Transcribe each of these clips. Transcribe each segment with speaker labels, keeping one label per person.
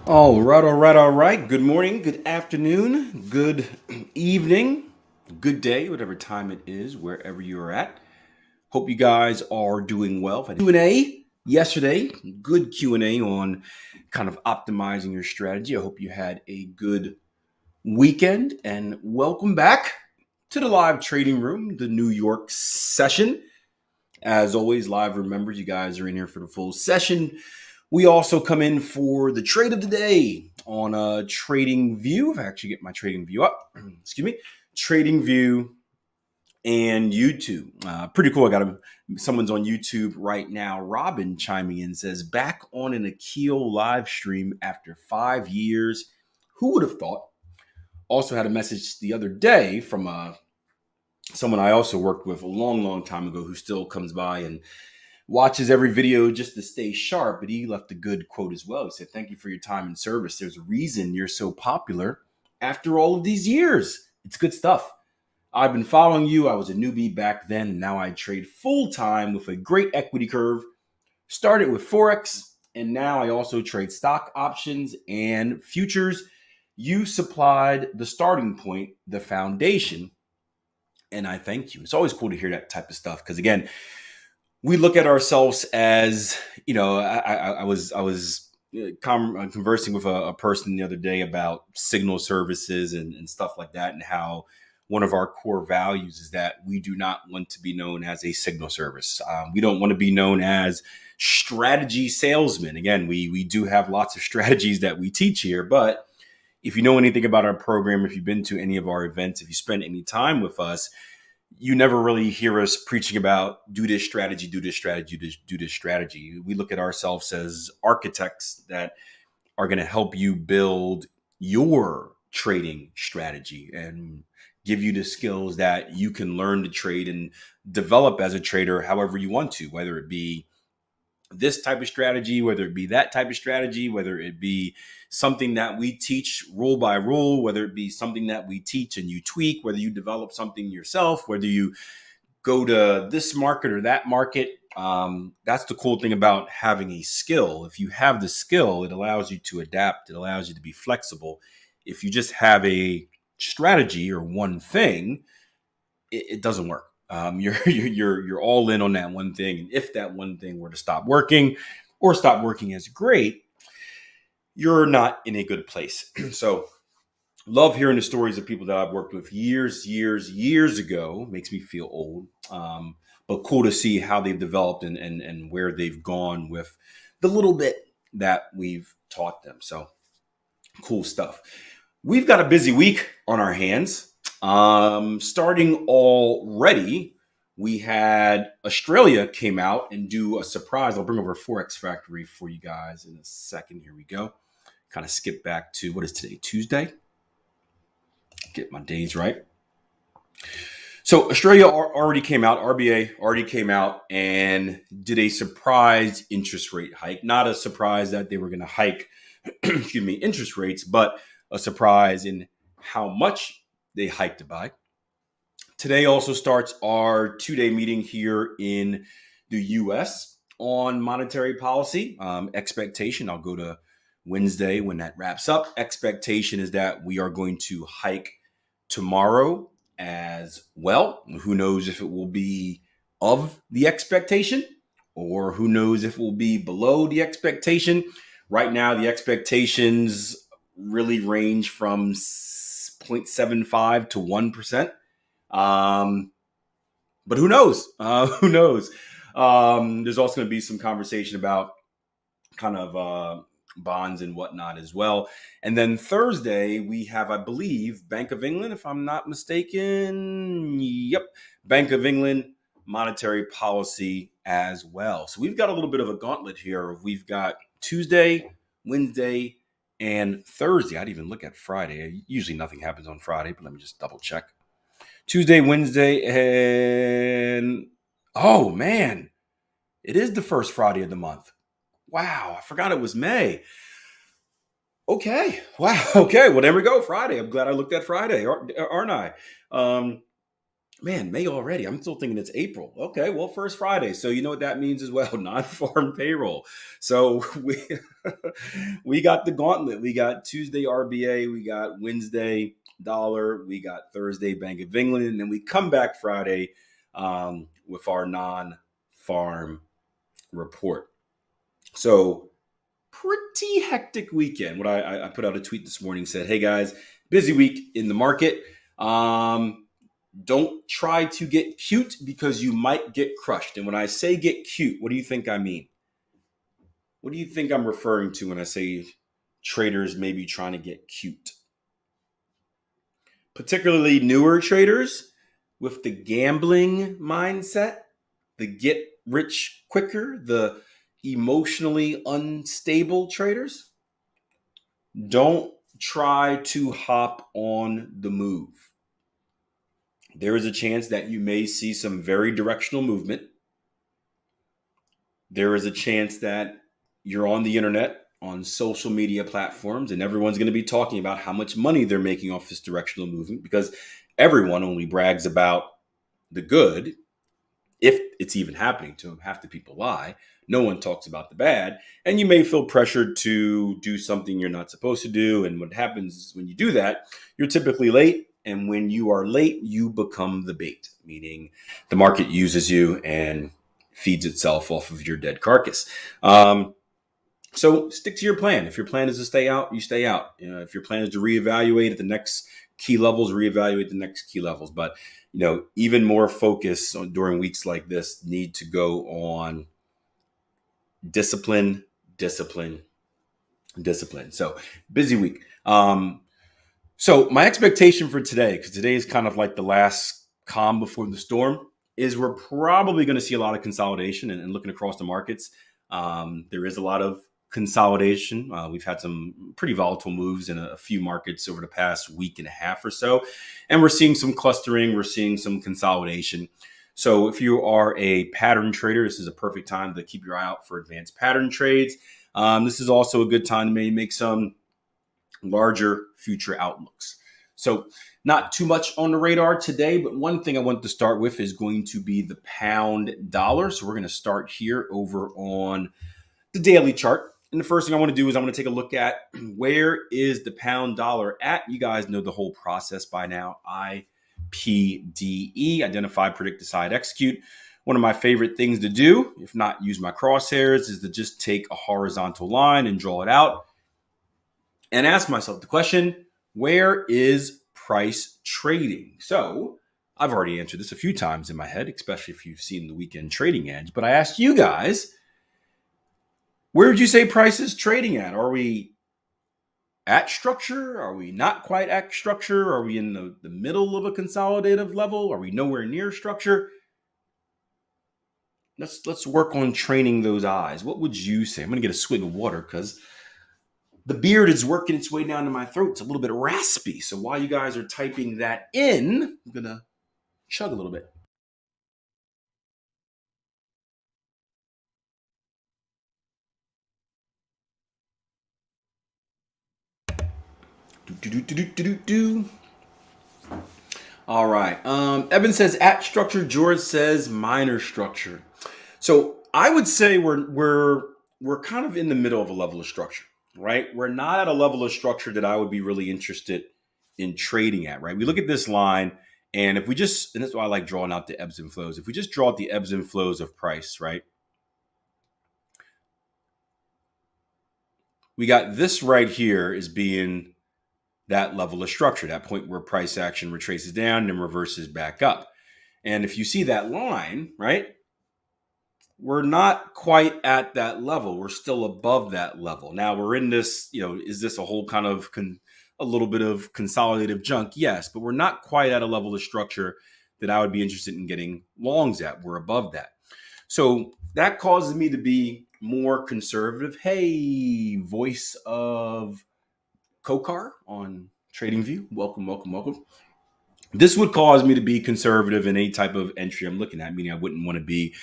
Speaker 1: All right. Good morning, good afternoon, good evening, good day, whatever time it is, wherever you're at. Hope you guys are doing well. I had Q&A yesterday, good Q&A on kind of optimizing your strategy. I hope you had a good weekend and welcome back to the live trading room, the New York session. As always, live, remember you guys are in here for the full session. We also come in for the trade of the day on a trading view. If I actually get my trading view up, excuse me, trading view and YouTube. Pretty cool. Someone's on YouTube right now. Robin chiming in says, back on an Akil live stream after 5 years. Who would have thought? Also had a message the other day from someone I also worked with a long, long time ago who still comes by and watches every video just to stay sharp, but he left a good quote as well. He said, thank you for your time and service. There's a reason you're so popular after all of these years. It's good stuff. I've been following you. I was a newbie back then, and now I trade full time with a great equity curve. Started with Forex, and now I also trade stock options and futures. You supplied the starting point, the foundation, and I thank you. It's always cool to hear that type of stuff because, again, we look at ourselves as, I was conversing with a person the other day about signal services and stuff like that, and how one of our core values is that we do not want to be known as a signal service. We don't want to be known as strategy salesmen. Again, we do have lots of strategies that we teach here, but if you know anything about our program, if you've been to any of our events, if you spend any time with us, you never really hear us preaching about do this strategy, do this strategy, do this strategy. We look at ourselves as architects that are going to help you build your trading strategy and give you the skills that you can learn to trade and develop as a trader however you want to, whether it be this type of strategy, whether it be that type of strategy, whether it be something that we teach rule by rule, whether it be something that we teach and you tweak, whether you develop something yourself, whether you go to this market or that market. That's the cool thing about having a skill. If you have the skill, it allows you to adapt. It allows you to be flexible. If you just have a strategy or one thing, it doesn't work. You're all in on that one thing, and if that one thing were to stop working or stop working as great, you're not in a good place. So, love hearing the stories of people that I've worked with years ago. Makes me feel old, but cool to see how they've developed and where they've gone with the little bit that we've taught them. So, cool stuff. We've got a busy week on our hands. Starting already, we had Australia came out and do a surprise. I'll bring over Forex Factory for you guys in a second. Here we go. Kind of skip back to what is today, Tuesday? Get my days right. So Australia already came out, RBA already came out and did a surprise interest rate hike. Not a surprise that they were going to hike, excuse me, interest rates, but a surprise in how much they hiked it by. Today also starts our 2-day meeting here in the US on monetary policy. Expectation, I'll go to Wednesday when that wraps up. Expectation is that we are going to hike tomorrow as well. Who knows if it will be of the expectation or who knows if it will be below the expectation. Right now, the expectations really range from 0.75 to 1%. But who knows? Who knows? There's also going to be some conversation about kind of bonds and whatnot as well. And then Thursday, we have, I believe, Bank of England, if I'm not mistaken. Yep. Bank of England monetary policy as well. So we've got a little bit of a gauntlet here. We've got Tuesday, Wednesday, and Thursday. I'd even look at Friday. Usually nothing happens on Friday, but let me just double check. Tuesday, Wednesday, and oh man, it is the first Friday of the month. Wow, I forgot it was May. Okay, wow, okay, well, there we go, Friday. I'm glad I looked at Friday, aren't I? Man, May already. I'm still thinking it's April. Okay, well, first Friday. So you know what that means as well, non-farm payroll. So we got the gauntlet. We got Tuesday RBA, we got Wednesday dollar, we got Thursday Bank of England, and then we come back Friday with our non-farm report. So pretty hectic weekend. What I put out a tweet this morning, said, "Hey guys, busy week in the market. Don't try to get cute because you might get crushed." And when I say get cute, what do you think I mean? What do you think I'm referring to when I say traders may be trying to get cute? Particularly newer traders with the gambling mindset, the get rich quicker, the emotionally unstable traders. Don't try to hop on the move. There is a chance that you may see some very directional movement. There is a chance that you're on the internet, on social media platforms, and everyone's going to be talking about how much money they're making off this directional movement, because everyone only brags about the good, if it's even happening to them. Half the people lie. No one talks about the bad. And you may feel pressured to do something you're not supposed to do. And what happens is when you do that, you're typically late. And when you are late, you become the bait, meaning the market uses you and feeds itself off of your dead carcass. So stick to your plan. If your plan is to stay out, you stay out. If your plan is to reevaluate at the next key levels, reevaluate the next key levels. But even more focus during weeks like this need to go on discipline, discipline, discipline. So busy week. So my expectation for today, because today is kind of like the last calm before the storm, is we're probably going to see a lot of consolidation. And looking across the markets, there is a lot of consolidation. We've had some pretty volatile moves in a few markets over the past week and a half or so. And we're seeing some clustering. We're seeing some consolidation. So if you are a pattern trader, this is a perfect time to keep your eye out for advanced pattern trades. This is also a good time to maybe make some larger future outlooks. So not too much on the radar today, but one thing I want to start with is going to be the pound dollar. So we're going to start here over on the daily chart. And the first thing I want to do is I want to take a look at where is the pound dollar at. You guys know the whole process by now. IPDE, identify, predict, decide, execute. One of my favorite things to do, if not use my crosshairs, is to just take a horizontal line and draw it out and ask myself the question, where is price trading? So I've already answered this a few times in my head, especially if you've seen the weekend trading edge. But I asked you guys, where would you say price is trading at? Are we at structure? Are we not quite at structure? Are we in the middle of a consolidative level? Are we nowhere near structure? Let's work on training those eyes. What would you say? I'm going to get a swig of water because the beard is working its way down to my throat. It's a little bit raspy. So while you guys are typing that in, I'm going to chug a little bit. Do. All right. Evan says at structure. George says minor structure. So I would say we're kind of in the middle of a level of structure, right? We're not at a level of structure that I would be really interested in trading at, right? We look at this line, and if we just, and that's why I like drawing out the ebbs and flows. If we just draw out the ebbs and flows of price, right? We got this right here as being that level of structure, that point where price action retraces down and reverses back up. And if you see that line, right, we're not quite at that level. We're still above that level. Now we're in this, is this a whole kind of a little bit of consolidative junk? Yes, but we're not quite at a level of structure that I would be interested in getting longs at. We're above that. So that causes me to be more conservative. Hey, voice of Kokar on TradingView. Welcome, welcome, welcome. This would cause me to be conservative in any type of entry I'm looking at, meaning I wouldn't want to be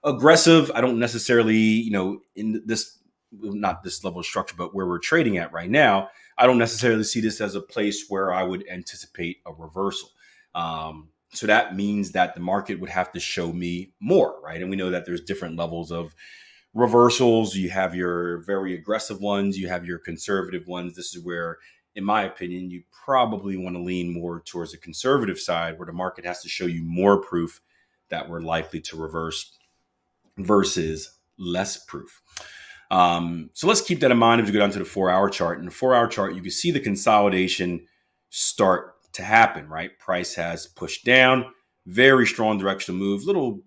Speaker 1: aggressive. I don't necessarily, in this, not this level of structure, but where we're trading at right now, I don't necessarily see this as a place where I would anticipate a reversal. So that means that the market would have to show me more, right? And we know that there's different levels of reversals. You have your very aggressive ones, you have your conservative ones. This is where, in my opinion, you probably want to lean more towards the conservative side, where the market has to show you more proof that we're likely to reverse versus less proof. So let's keep that in mind as we go down to the 4-hour chart. In the 4-hour chart, you can see the consolidation start to happen, right? Price has pushed down, very strong directional move, little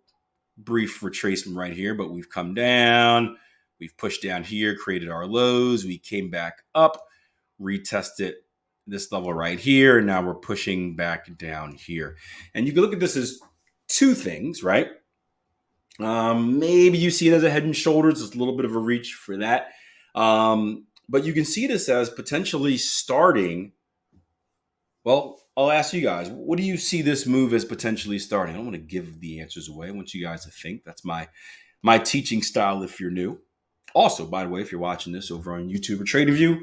Speaker 1: brief retracement right here, but we've come down, we've pushed down here, created our lows, we came back up, retested this level right here, and now we're pushing back down here. And you can look at this as two things, right? Maybe you see it as a head and shoulders. It's a little bit of a reach for that. But you can see this as potentially starting. Well, I'll ask you guys, what do you see this move as potentially starting? I don't want to give the answers away. I want you guys to think. That's my teaching style if you're new. Also, by the way, if you're watching this over on YouTube or TraderView,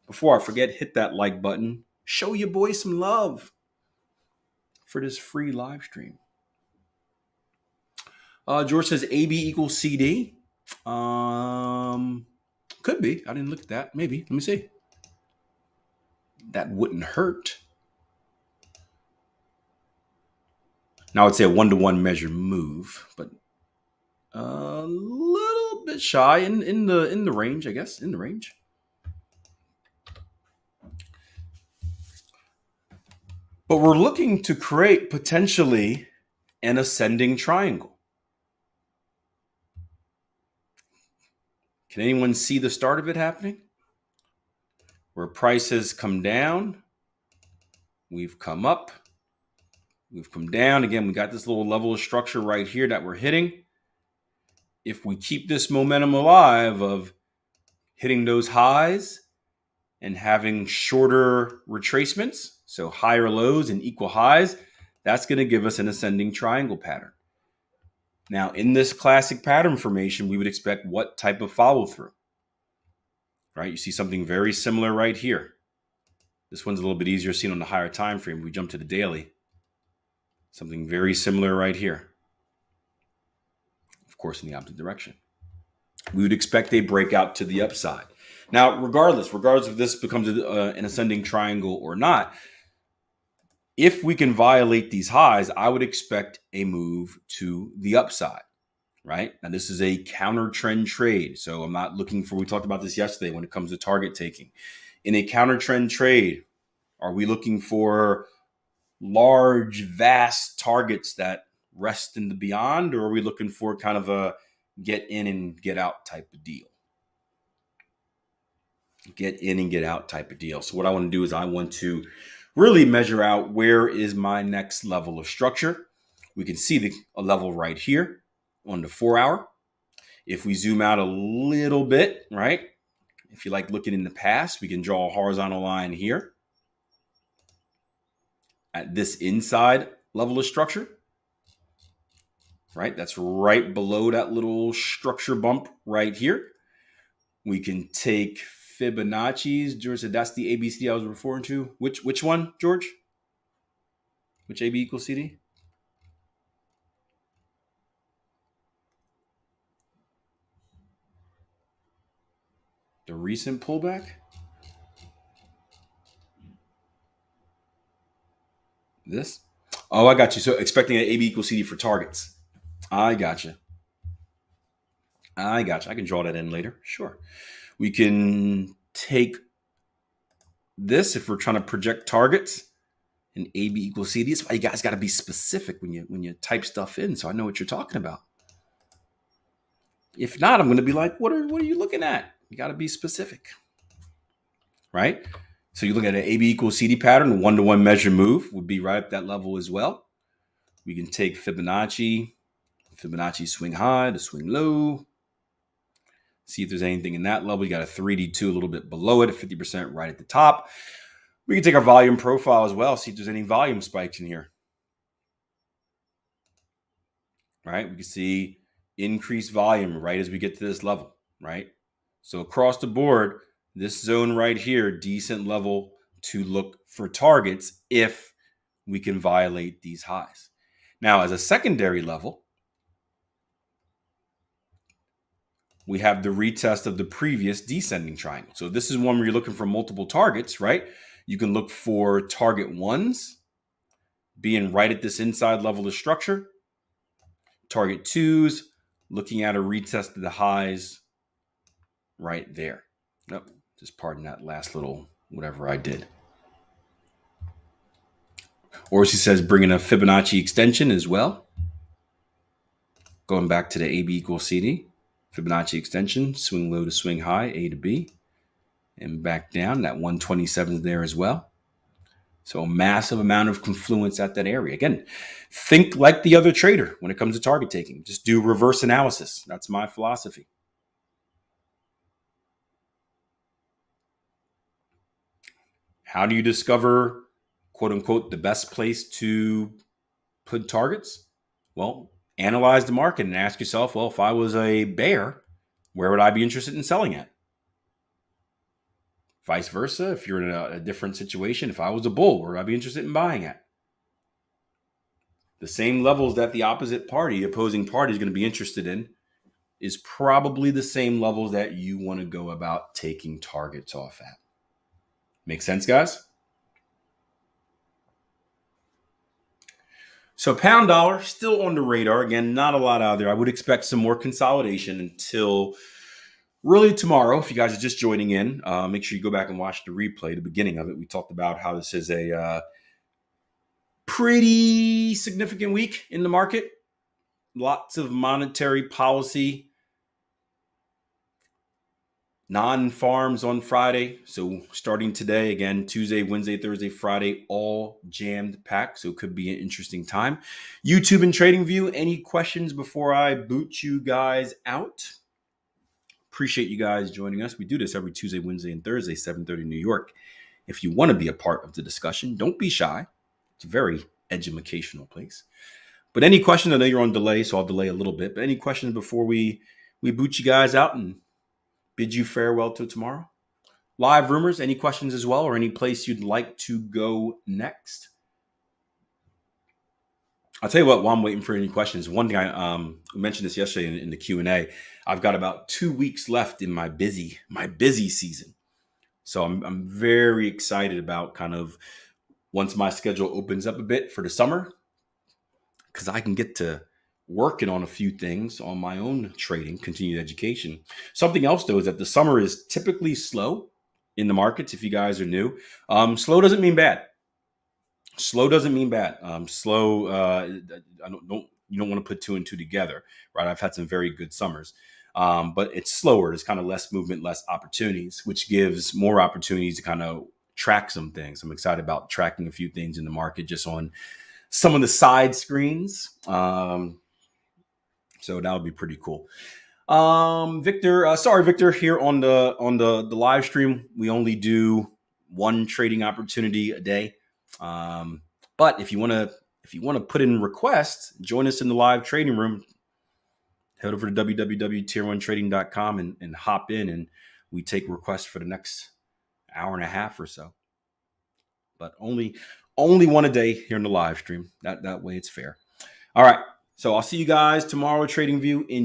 Speaker 1: before I forget, hit that like button. Show your boy some love for this free live stream. George says AB equals CD. Could be. I didn't look at that. Maybe. Let me see. That wouldn't hurt. Now I would say a 1-to-1 measure move, but a little bit shy in the range, I guess. In the range. But we're looking to create potentially an ascending triangle. Can anyone see the start of it happening? Where price has come down, we've come up, we've come down. Again, we got this little level of structure right here that we're hitting. If we keep this momentum alive of hitting those highs and having shorter retracements, so higher lows and equal highs, that's going to give us an ascending triangle pattern. Now, in this classic pattern formation, we would expect what type of follow through? Right? You see something very similar right here. This one's a little bit easier seen on the higher time frame. We jump to the daily. Something very similar right here. Of course, in the opposite direction. We would expect a breakout to the upside. Now, regardless if this becomes an ascending triangle or not, if we can violate these highs, I would expect a move to the upside, right? Now, this is a counter trend trade. So I'm not looking for, we talked about this yesterday when it comes to target taking. In a counter trend trade, are we looking for large, vast targets that rest in the beyond, or are we looking for kind of a get in and get out type of deal? Get in and get out type of deal. So what I want to do is I want to really measure out where is my next level of structure. We can see a level right here on the 4-hour. If we zoom out a little bit, right? If you like looking in the past, we can draw a horizontal line here at this inside level of structure, right? That's right below that little structure bump right here. We can take Fibonacci's. George said that's the ABCD I was referring to. Which one, George? Which AB equals CD? The recent pullback? This? Oh, I got you. So expecting an AB equals CD for targets. I got you. I can draw that in later. Sure. We can take this if we're trying to project targets. And AB equals CD. That's why you guys got to be specific when you type stuff in, so I know what you're talking about. If not, I'm going to be like, what are you looking at? You got to be specific, right? So you look at an AB equals CD pattern, 1-to-1 measure move would be right at that level as well. We can take Fibonacci swing high to swing low. See if there's anything in that level. You got a 3D2 a little bit below it, 50% right at the top. We can take our volume profile as well, see if there's any volume spikes in here. Right? We can see increased volume right as we get to this level, right? So across the board, this zone right here, decent level to look for targets if we can violate these highs. Now, as a secondary level, we have the retest of the previous descending triangle. So this is one where you're looking for multiple targets, right? You can look for target ones being right at this inside level of structure. Target twos, looking at a retest of the highs right there. Nope, just pardon that last little whatever I did. Orsi says bringing a Fibonacci extension as well. Going back to the AB equals CD. Fibonacci extension, swing low to swing high, A to B. And back down, that 127 is there as well. So a massive amount of confluence at that area. Again, think like the other trader when it comes to target taking. Just do reverse analysis. That's my philosophy. How do you discover, quote unquote, the best place to put targets? Well, analyze the market and ask yourself, well, if I was a bear, where would I be interested in selling at? Vice versa, if you're in a different situation, if I was a bull, where would I be interested in buying at? The same levels that the opposite party, opposing party, is going to be interested in is probably the same levels that you want to go about taking targets off at. Make sense, guys? So pound dollar still on the radar. Again, not a lot out there. I would expect some more consolidation until really tomorrow. If you guys are just joining in, make sure you go back and watch the replay, the beginning of it. We talked about how this is a pretty significant week in the market. Lots of monetary policy, non-farms on Friday. So starting today, again, Tuesday, Wednesday, Thursday, Friday, all jammed packed. So it could be an interesting time. YouTube and TradingView, any questions before I boot you guys out? Appreciate you guys joining us. We do this every Tuesday, Wednesday, and Thursday, 7:30 New York. If you want to be a part of the discussion, don't be shy. It's a very educational place. But any questions, I know you're on delay, so I'll delay a little bit. But any questions before we boot you guys out and bid you farewell till tomorrow? Live rumors, any questions as well, or any place you'd like to go next? I'll tell you what, while I'm waiting for any questions, one thing I mentioned this yesterday in the Q&A, I've got about 2 weeks left in my busy season. So I'm very excited about kind of once my schedule opens up a bit for the summer, because I can get to working on a few things on my own trading, continued education. Something else, though, is that the summer is typically slow in the markets. If you guys are new, slow doesn't mean bad. Slow doesn't mean bad. Slow, you don't want to put two and two together, right? I've had some very good summers, but it's slower. There's kind of less movement, less opportunities, which gives more opportunities to kind of track some things. I'm excited about tracking a few things in the market just on some of the side screens. So that would be pretty cool. Victor, sorry, Victor, here on the live stream, we only do one trading opportunity a day. But if you want to put in requests, join us in the live trading room. Head over to www.tier1trading.com and hop in, and we take requests for the next hour and a half or so. But only one a day here in the live stream. That way it's fair. All right. So I'll see you guys tomorrow at TradingView in